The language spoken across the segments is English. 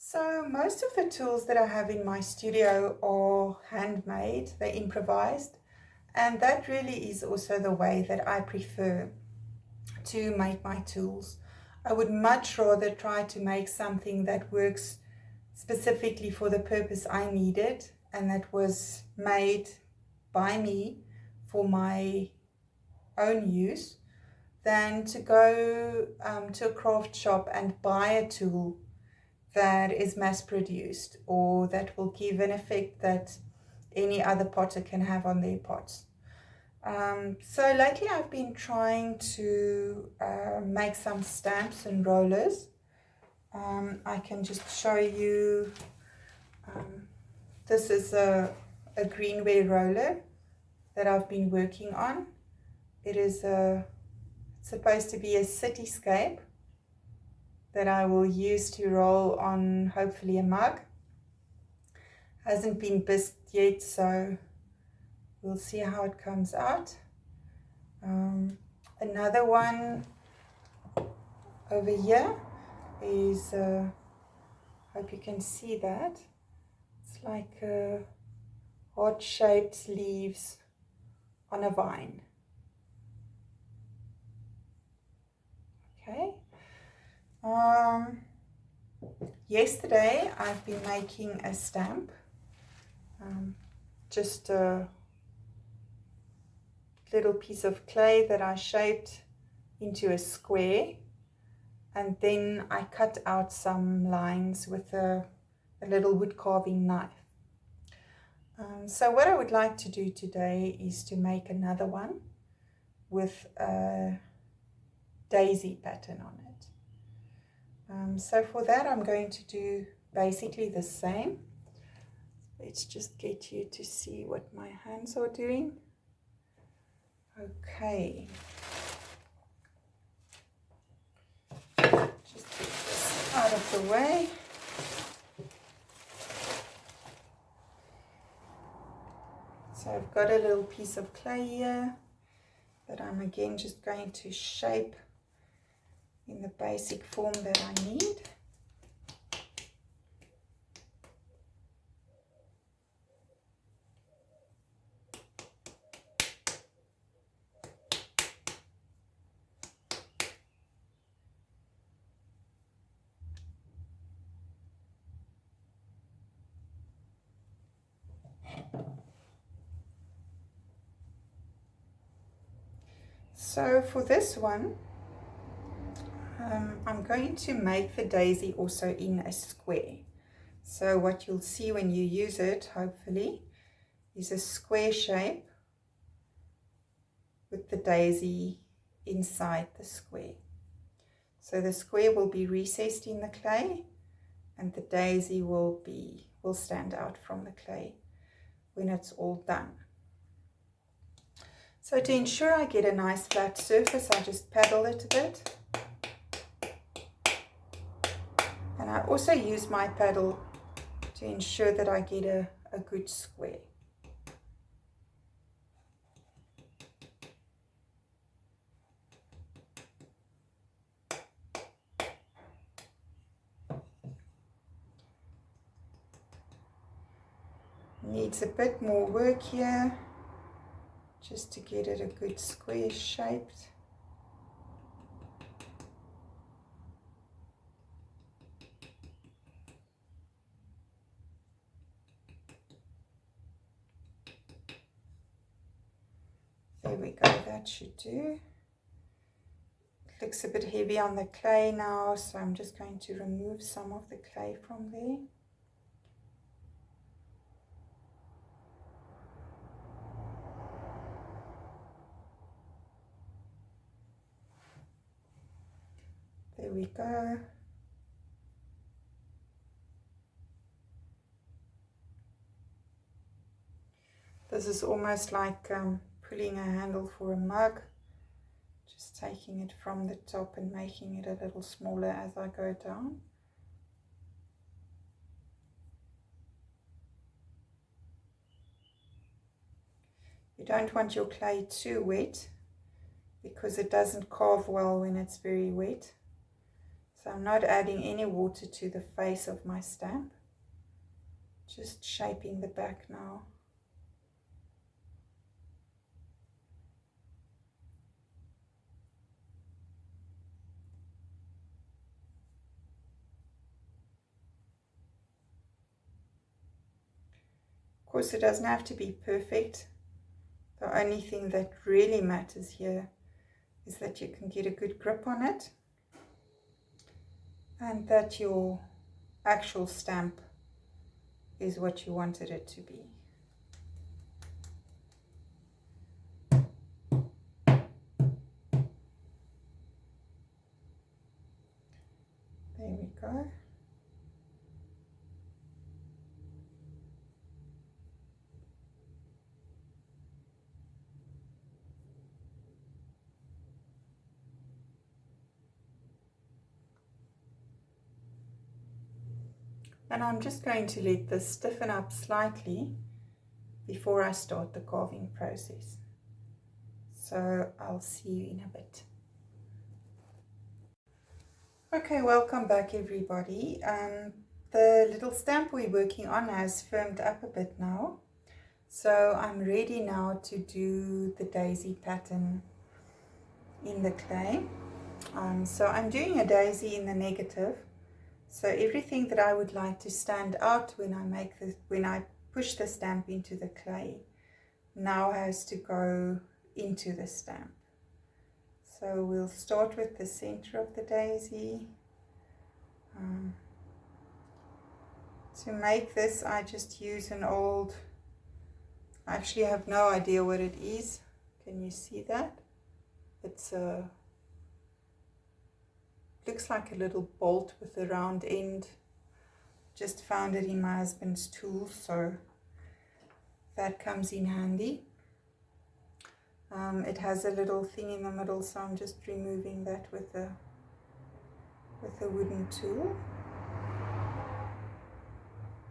So most of the tools that I have in my studio are handmade, they're improvised, and that really is also the way that I prefer to make my tools. I would much rather try to make something that works specifically for the purpose I needed and that was made by me for my own use than to go to a craft shop and buy a tool that is mass produced or that will give an effect that any other potter can have on their pots. So lately I've been trying to make some stamps and rollers. I can just show you, this is a greenware roller that I've been working on. It is supposed to be a cityscape that I will use to roll on hopefully a mug. Hasn't been bisqued yet, so we'll see how it comes out. Another one over here is, hope you can see that. It's like heart-shaped leaves on a vine. Okay. Yesterday I've been making a stamp, just a little piece of clay that I shaped into a square, and then I cut out some lines with a little wood carving knife. So what I would like to do today is to make another one with a daisy pattern on it. So for that I'm going to do basically the same. Let's just get you to see what my hands are doing. Okay. Just get this out of the way. So I've got a little piece of clay here that I'm again just going to shape in the basic form that I need. So for this one, I'm going to make the daisy also in a square. So what you'll see when you use it, hopefully, is a square shape with the daisy inside the square. So the square will be recessed in the clay and the daisy will stand out from the clay when it's all done. So to ensure I get a nice flat surface, I just paddle it a bit. And I also use my paddle to ensure that I get a good square. Needs a bit more work here, just to get it a good square shaped. There we go, that should do. It looks a bit heavy on the clay now, so I'm just going to remove some of the clay from there. There we go. This is almost like pulling a handle for a mug. Just taking it from the top and making it a little smaller as I go down. You don't want your clay too wet because it doesn't carve well when it's very wet. So I'm not adding any water to the face of my stamp, just shaping the back now. Of course, it doesn't have to be perfect. The only thing that really matters here is that you can get a good grip on it and that your actual stamp is what you wanted it to be. There we go. And I'm just going to let this stiffen up slightly before I start the carving process. So I'll see you in a bit. Okay, welcome back everybody. The little stamp we're working on has firmed up a bit now. So I'm ready now to do the daisy pattern in the clay. So I'm doing a daisy in the negative. So everything that I would like to stand out when I push the stamp into the clay now has to go into the stamp. So we'll start with the center of the daisy. To make this, I just use an old, I actually have no idea what it is. Can you see that? It's looks like a little bolt with a round end. Just found it in my husband's tools, so that comes in handy. It has a little thing in the middle, so I'm just removing that with a wooden tool.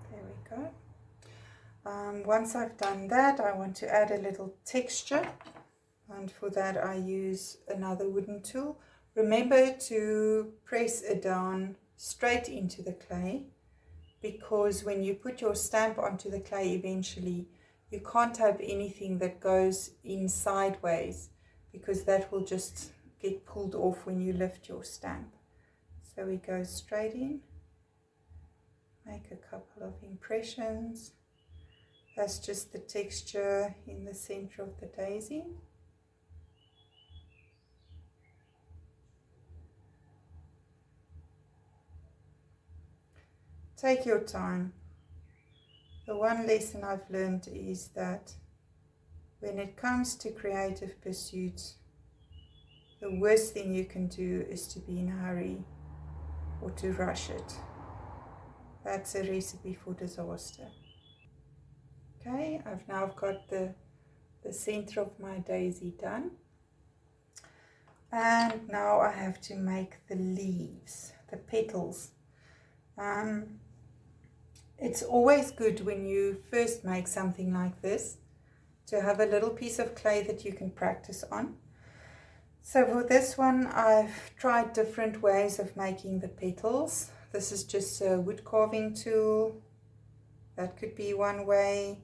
There we go. Once I've done that, I want to add a little texture, and for that I use another wooden tool. Remember to press it down straight into the clay, because when you put your stamp onto the clay eventually, you can't have anything that goes in sideways, because that will just get pulled off when you lift your stamp. So we go straight in, make a couple of impressions. That's just the texture in the center of the daisy. Take your time. The one lesson I've learned is that when it comes to creative pursuits, the worst thing you can do is to be in a hurry or to rush it. That's a recipe for disaster. Okay, I've now got the center of my daisy done. And now I have to make the leaves, the petals. It's always good when you first make something like this to have a little piece of clay that you can practice on. So for this one, I've tried different ways of making the petals. This is just a wood carving tool. That could be one way.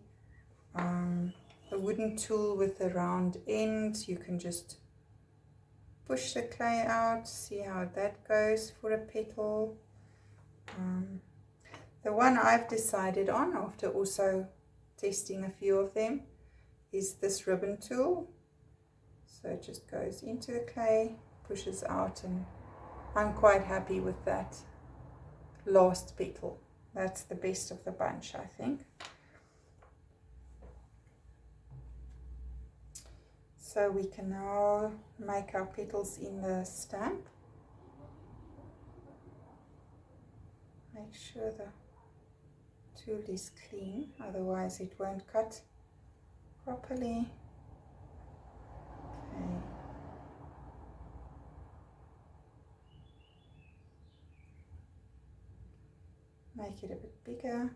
A wooden tool with a round end. You can just push the clay out, see how that goes for a petal. The one I've decided on, after also testing a few of them, is this ribbon tool. So it just goes into the clay, pushes out, and I'm quite happy with that last petal. That's the best of the bunch, I think. So we can now make our petals in the stamp. Make sure the tool is clean, otherwise it won't cut properly. Okay. Make it a bit bigger.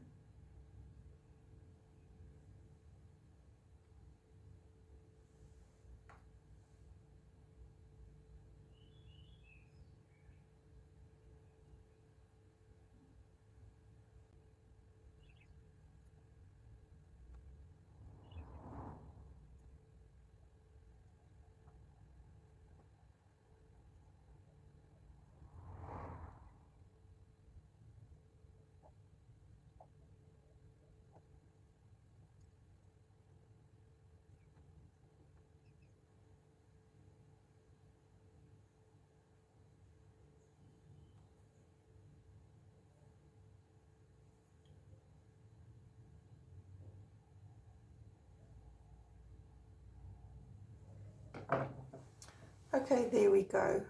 Okay, there we go.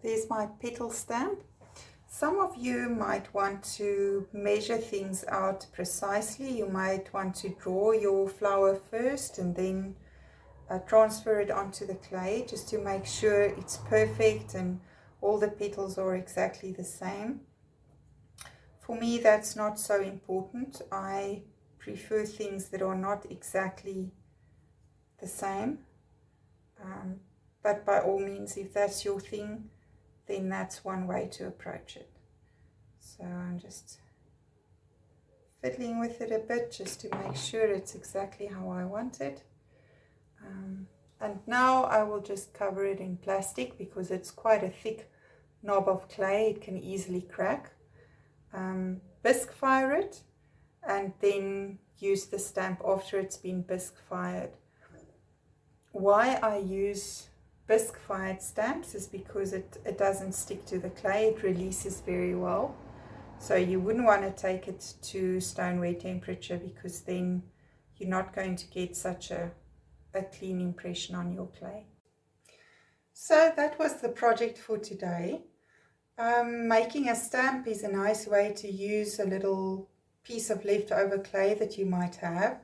There's my petal stamp. Some of you might want to measure things out precisely. You might want to draw your flower first and then transfer it onto the clay just to make sure it's perfect and all the petals are exactly the same. For me, that's not so important. I prefer things that are not exactly the same. But by all means, if that's your thing, then that's one way to approach it. So I'm just fiddling with it a bit just to make sure it's exactly how I want it. And now I will just cover it in plastic because it's quite a thick knob of clay. It can easily crack. Bisque fire it and then use the stamp after it's been bisque fired. Why I use bisque fired stamps is because it doesn't stick to the clay. It releases very well. So you wouldn't want to take it to stoneware temperature because then you're not going to get such a clean impression on your clay. So that was the project for today. Making a stamp is a nice way to use a little piece of leftover clay that you might have,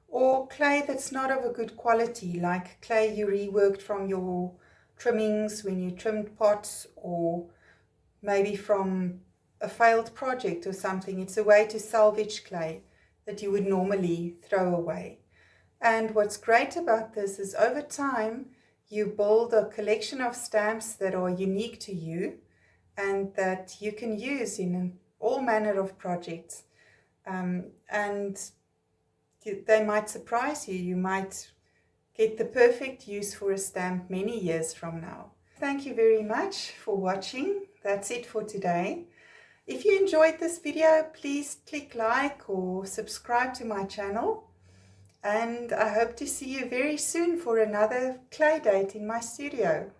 or clay that's not of a good quality, like clay you reworked from your trimmings when you trimmed pots, or maybe from a failed project or something. It's a way to salvage clay that you would normally throw away. And what's great about this is over time you build a collection of stamps that are unique to you and that you can use in all manner of projects. And they might surprise you. You might get the perfect use for a stamp many years from now. Thank you very much for watching. That's it for today. If you enjoyed this video, please click like or subscribe to my channel. And I hope to see you very soon for another clay date in my studio.